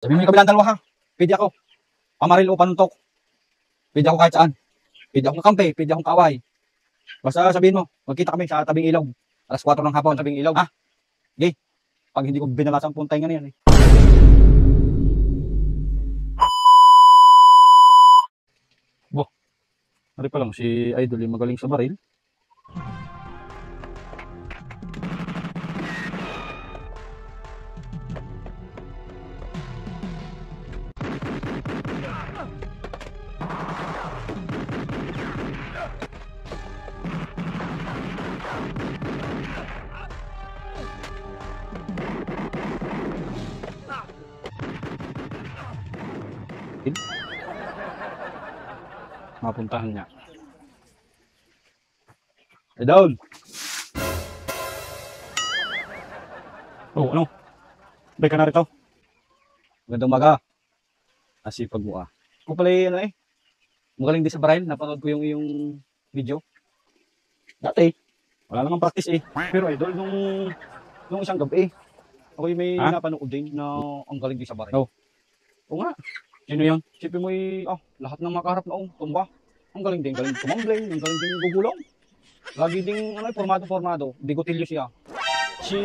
Sabihin mo yung kabilang dalawa ha. Pwede ako. Pamaril o panuntok. Pwede ako kahit saan. Pwede akong kakampi. Pwede akong kaaway. Basta sabihin mo, magkita kami sa tabing ilog. Alas 4 ng hapon, tabing ilog. Ha? Okay. Pag hindi ko binalasang puntay nga na yan eh. Bo. Ari pa lang si Idol yung magaling sa baril. Mapuntahan niya. Idol! Oh, ano? Bay ka na rito. Magandang umaga. Asipag mo ah. Kung pala ano eh. Magaling din sa baril. Napanood ko yung iyong video. Dati. Wala namang practice eh. Pero idol, nung isang gabi ako yung may napanood din na ang galing din sa baril. Oh. Oo nga. Sino yan? Sipin mo lahat ng makaharap na tumba. Ang galing din, galing tumambling, ang galing din gugulong. Lagi ding formado. Bigotilyo siya. Si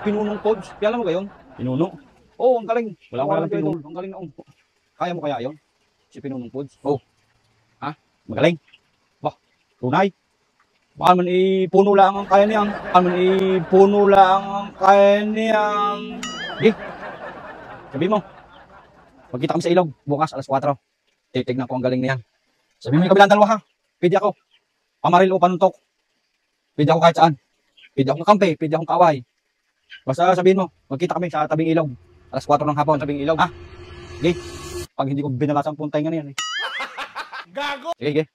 Pinunong Pods. Kaya alam mo kayo? Pinuno? Oo, ang galing. Wala Pinuno. Ang galing na Kaya mo kaya yun? Si Pinunong Pods? Oo. Ha? Magaling. Bah, tunay. Baka man ipuno lang ang kaya niyang. Sabi mo. Magkita kami sa ilog, bukas alas 4. Titignan ko ang galing niyan. Sabihin mo yung kabilang dalawa ha. Pwede ako. Pamaril o panuntok. Pwede ako kahit saan. Pwede akong kakampi, pwede akong kaaway. Basta sabihin mo, magkita kami sa tabing ilog. Alas 4 ng hapon, tabing ilog. Ha? Okay. Pag hindi ko binalasang puntay nga na yan eh. Gago! Sige.